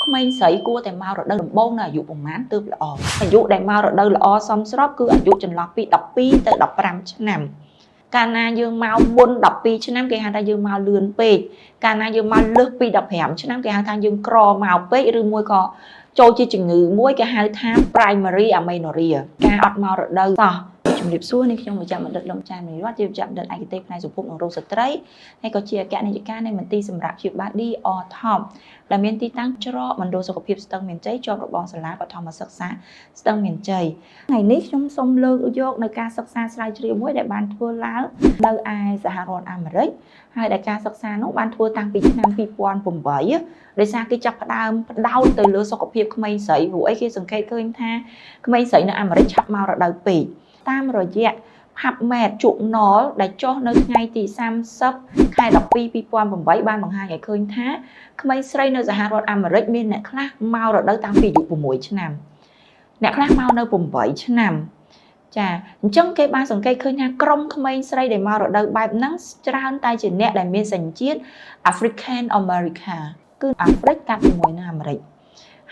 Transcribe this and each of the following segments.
ក្មេងស្រីគួរតែមករដូវដំបូងនៅអាយុប្រហែលទើបល្អអាយុដែលមករដូវល្អសមស្របគឺអាយុចន្លោះពី12ទៅ15ឆ្នាំកាលណាយើងមកមុន12ឆ្នាំគេហៅថាយើងមកលឿនពេកកាលណាយើងមកលើសពី15ឆ្នាំគេហៅថាយើងក្រមកពេកឬមួយក៏ចូលជាជំងឺមួយគេហៅថា primary amenorrhea ការអត់មករដូវសោះជំរាបសួរនេះខ្ញុំវិជ្ជបណ្ឌិតលំចានមេរតជាវិជ្ជបណ្ឌិតឯកទេសផ្នែកសុខភាពនិងរោគស្ត្រីហើយក៏ជាអគ្គនាយិកានៃមន្ទីរសម្រាប់ព្យាបាល DR Top ដែលមានទីតាំងច្រកមណ្ឌលសុខភាពស្ទឹងមានជ័យជាប់របងសាលាបឋមសិក្សាស្ទឹងមានជ័យថ្ងៃនេះខ្ញុំសូមលើកយកនៅការសិក្សាស្រាវជ្រាវមួយដែលបានធ្វើឡើងនៅឯសហរដ្ឋអាមេរិកហើយដែលការសិក្សានោះបានធ្វើតាំងពីឆ្នាំ2008ដោយសារគេចាប់ផ្ដើមផ្ដោតទៅលើសុខភាពក្មេងស្រីព្រោះអីគេសង្កេតឃើញថាក្មេងស្រីនៅអាមេរិកឆាប់មករដូវពេកតាមរយៈ PubMed Journal ដែលចុះនៅថ្ងៃទី30ខែ12 2008បានបង្ហាញឲ្យឃើញថាក្មេងស្រីនៅសហរដ្ឋអាមេរិកមានអ្នកខ្លះមករដូវតាំងពីអាយុ6ឆ្នាំអ្នកខ្លះមកនៅ8ឆ្នាំចាអញ្ចឹងគេបានសង្កេតឃើញថាក្រុមក្មេងស្រីដែលមករដូវបែបហ្នឹងច្រើនតែជាអ្នកដែលមានសញ្ជាតិ African America គឺអាហ្វ្រិកកាត់ជាមួយនឹងអាមេរិក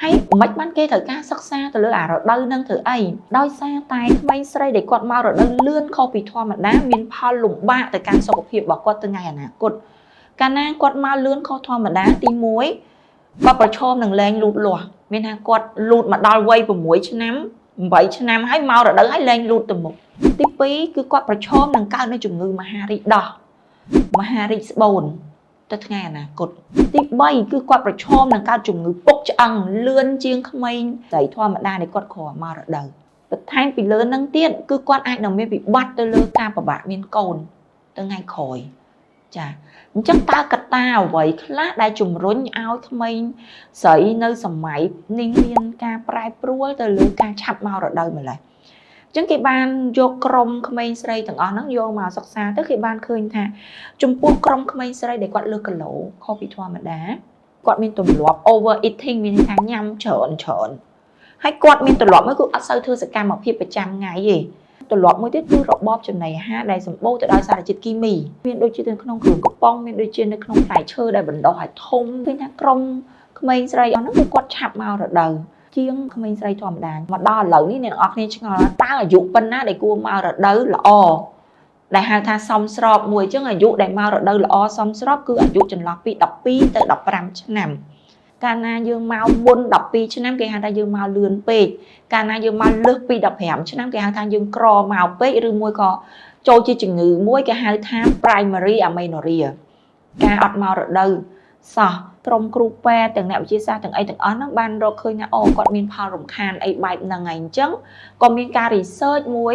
ហើយមិនបានគេត្រូវការសិក្សាទៅលើអារដូវនឹងធ្វើអីដោយសារតែក្មេងស្រីដែលគាត់មករដូវលឿនខុសពីធម្មតាមានផលលំបាកទៅកាន់សុខភាពរបស់គាត់ទៅថ្ងៃអនាគតកាលណាគាត់មកលឿនខុសធម្មតាទី1គាត់ប្រឈមនឹងលែងលូតលាស់មានថាគាត់លូតមកដល់វ័យ6ឆ្នាំ8ឆ្នាំហើយមករដូវហើយលែងលូតទៅមុខទី2គឺគាត់ប្រឈមនឹងកើតនៅជំងឺមហារីកដោះមហារីកស្បូនទៅថ្ងៃអនាគតទី3គឺគាត់ប្រឈមនឹងកើតជំងឺពុកឆ្អឹងលឿនជាងក្មេងស្រីធម្មតាដែលគាត់គ្រាន់មករដូវបន្ថែមពីលើនឹងទៀតគឺគាត់អាចនឹងមានវិបត្តិទៅលើការពិបាកមានកូនទៅថ្ងៃក្រោយចាអញ្ចឹងតើកត្តាអ្វីខ្លះដែលជំរុញឲ្យក្មេងស្រីនៅសម័យនេះមានការប្រែប្រួលទៅលើការឆាប់មករដូវម្ល៉េះអញ្ចឹងគេបានយកក្រុមក្មេងស្រីទាំងអស់ហ្នឹងយកមកសិក្សាទៅគេបានឃើញថាចំពោះក្រុមក្មេងស្រីដែលគាត់លើសគីឡូខុសពីធម្មតាគាត់មានទម្លាប់ over eating មានថាញ៉ាំច្រើនហើយគាត់មានទម្លាប់មួយគឺអត់សូវធ្វើសកម្មភាពប្រចាំថ្ងៃទេទម្លាប់មួយទៀតគឺរបបចំណីអាហារដែលសម្បូរទៅដោយសារជាតិគីមីមានដូចជានៅក្នុងគ្រឿងកំប៉ុងមានដូចជានៅក្នុងផ្លែឈើដែលបណ្ដុះឲ្យធំឃើញថាក្រុមក្មេងស្រីអស់ហ្នឹងគឺគាត់ឆាប់មករដូវជាងក្មេងស្រីធម្មតាមកដល់ឥឡូវនេះអ្នកនរគ្នាឆ្ងល់តើអាយុប៉ុណ្ណាដែលគួរមករដូវល្អដែលហៅថាសមស្របមួយអញ្ចឹងអាយុដែលមករដូវល្អសមស្របគឺអាយុចន្លោះពី12ទៅ15ឆ្នាំកាលណាយើងមកមុន12ឆ្នាំគេហៅថាយើងមកលឿនពេកកាលណាយើងមកលើសពី15ឆ្នាំគេហៅថាយើងក្រមកពេកឬមួយក៏ចូលជាជំងឺមួយគេហៅថា primary amenorrhea ការអត់មករដូវសោះក្រុមគ្រូពេទ្យទាំងអ្នកវិទ្យាសាស្ត្រទាំងអីទាំងអស់ហ្នឹងបានរកឃើញថាអូគាត់មានផលរំខានអីបែបហ្នឹងហើយអញ្ចឹងក៏មានការ research មួយ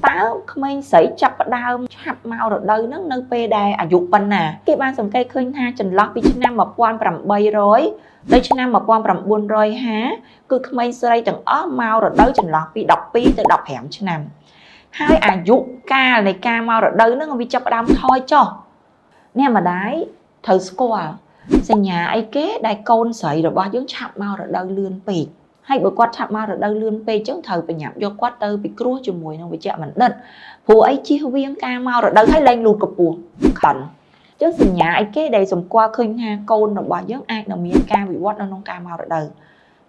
តើក្មេងស្រីចាប់ផ្ដើមឆាប់មករដូវហ្នឹងនៅពេលដែលអាយុប៉ុណ្ណាគេបានសង្កេតឃើញថាចន្លោះពីឆ្នាំ1800ដល់ឆ្នាំ1950គឺក្មេងស្រីទាំងអស់មករដូវចន្លោះពី12ទៅ15ឆ្នាំហើយអាយុកាលនៃការមករដូវហ្នឹងវាចាប់ផ្ដើមថយចុះអ្នកម្ដាយត្រូវស្គាល់សញ្ញាអីគេដែលកូនស្រីរបស់យើងឆាប់មករដូវលឿនពេកហើយបើគាត់ឆាប់មករដូវលឿនពេកអញ្ចឹងត្រូវប្រញាប់យកគាត់ទៅពិគ្រោះជាមួយនឹងវិជ្ជបណ្ឌិតព្រោះអីជៀសវាងការមករដូវហើយលែងលូតកម្ពស់ខណ្ឌអញ្ចឹងសញ្ញាអីគេដែលសម្គាល់ឃើញថាកូនរបស់យើងអាចនឹងមានការវិវត្តនៅក្នុងការមករដូវ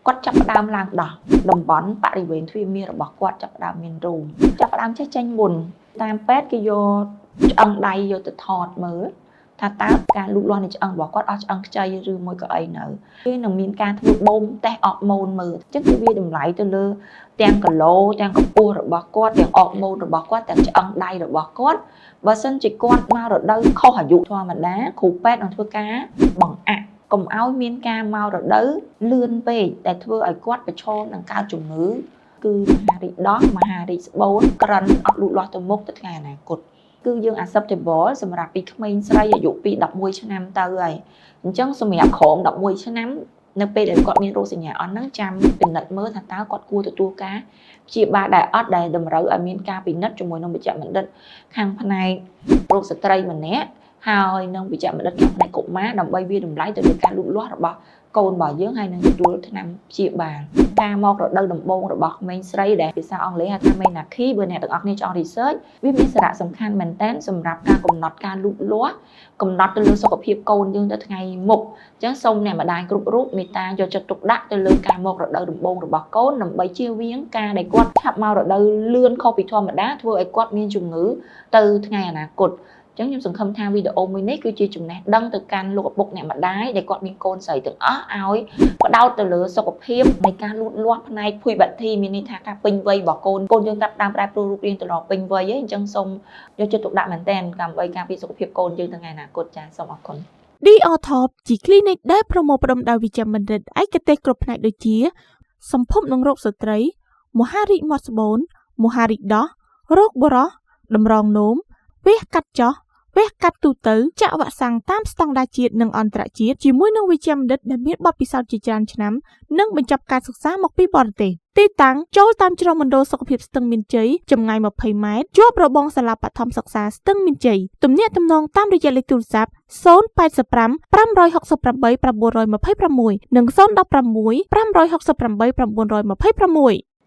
គាត់ចាប់ផ្ដើមឡើងដោះតំបន់បរិវេណទ្វារមាសរបស់គាត់ចាប់ផ្ដើមមានរូមចាប់ផ្ដើមចេញមុនតាមពេទ្យគេយកឆ្អឹងដៃយកទៅថតមើលថាតើការលូតលាស់នៃឆ្អឹងរបស់គាត់អស់ឆ្អឹងខ្ចីឬមួយក៏អីនៅគេនឹងមានការធ្វើបូមតេស្តអរម៉ូនមើលអញ្ចឹងគឺវាតម្លៃទៅលើទាំងគីឡូទាំងកម្ពស់របស់គាត់ទាំងអរម៉ូនរបស់គាត់ទាំងឆ្អឹងដៃរបស់គាត់បើសិនជាគាត់មករដូវខុសអាយុធម្មតាគ្រូពេទ្យនឹងធ្វើការបង្អាក់កុំឲ្យមានការមករដូវលឿនពេកដែលធ្វើឲ្យគាត់ប្រឈមនឹងកើតជំងឺគឺមហារីកដោះមហារីកស្បូនក្រិនអត់លូតលាស់ទៅមុខទៅថ្ងៃអនាគតគឺយើង acceptable សម្រាប់ពីក្មេងស្រីអាយុពី11ឆ្នាំទៅហើយអញ្ចឹងសម្រាប់ក្រោម11ឆ្នាំនៅពេលដែលគាត់មានរោគសញ្ញាអស់ហ្នឹងចាំពិនិត្យមើលថាតើគាត់គួរទទួលការព្យាបាលដែលអត់ដែលតម្រូវឲ្យមានការពិនិត្យជាមួយនឹងវិជ្ជបណ្ឌិតខាងផ្នែករោគស្ត្រីម្នាក់ ហើយនឹងវិជ្ជាបណ្ឌិតខាងផ្នែកកុមារដើម្បីវាតម្លៃទៅលើការលូតលាស់របស់កូនរបស់យើងហើយនឹងទទួលថ្នាំព្យាបាលការមករដូវដំបូងរបស់ក្មេងស្រីដែលភាសាអង់គ្លេសហៅថា menarche បើអ្នកទាំងអស់គ្នាចង់ research វាមានសារៈសំខាន់មែនទែនសម្រាប់ការកំណត់ការលូតលាស់កំណត់ទៅលើសុខភាពកូនយើងទៅថ្ងៃមុខអញ្ចឹងសូមអ្នកម្ដាយគ្រប់រូបមេត្តាយកចិត្តទុកដាក់ទៅលើការមករដូវដំបូងរបស់កូនដើម្បីជៀសវាងការដែលគាត់ឆាប់មករដូវលឿនខុសពីធម្មតាធ្វើឲ្យគាត់មានជំងឺទៅថ្ងៃអនាគតអញ្ចឹងខ្ញុំសង្ឃឹមថាវីដេអូមួយនេះគឺជាចំណេះដឹងទៅកាន់លោកឪពុកអ្នកម្ដាយដែលគាត់មានកូនស្រីទាំងអស់ឲ្យផ្ដោតទៅលើសុខភាពនៃការលូតលាស់ផ្នែកភួយបាត់ធីមានន័យថាការពេញវ័យរបស់កូនយើងចាប់តាមប្រែប្រួលរូបរាងទៅដល់ពេញវ័យអញ្ចឹងសូមយកចិត្តទុកដាក់មែនទែនដើម្បីការពារសុខភាពកូនយើងថ្ងៃអនាគតចា៎សូមអរគុណ DR Top ជា clinic ដែលប្រមូលផ្ដុំដោយវិជ្ជាបណ្ឌិតឯកទេសគ្រប់ផ្នែកដូចជាសម្ភពនិងរោគស្ត្រី មហារីកមាត់ស្បូន មហារីកដោះ រោគបុរស តម្រងនោម វះកាត់ចោះ វះកាត់ទូទៅ ចាក់វ៉ាក់សាំងតាមស្តង់ដារជាតិនិងអន្តរជាតិជាមួយនឹងវិជ្ជាបណ្ឌិតដែលមានបទពិសោធន៍ជាច្រើនឆ្នាំនិងបញ្ចប់ការសិក្សាមកពីបរទេស ទីតាំងចូលតាមជ្រុងមណ្ឌលសុខភាពស្ទឹងមានជ័យចម្ងាយ20ម៉ែត្រជាប់របងសាលាបឋមសិក្សាស្ទឹងមានជ័យទំនាក់ទំនងតាមរយៈលេខទូរស័ព្ទ085 568 926និង016 568 926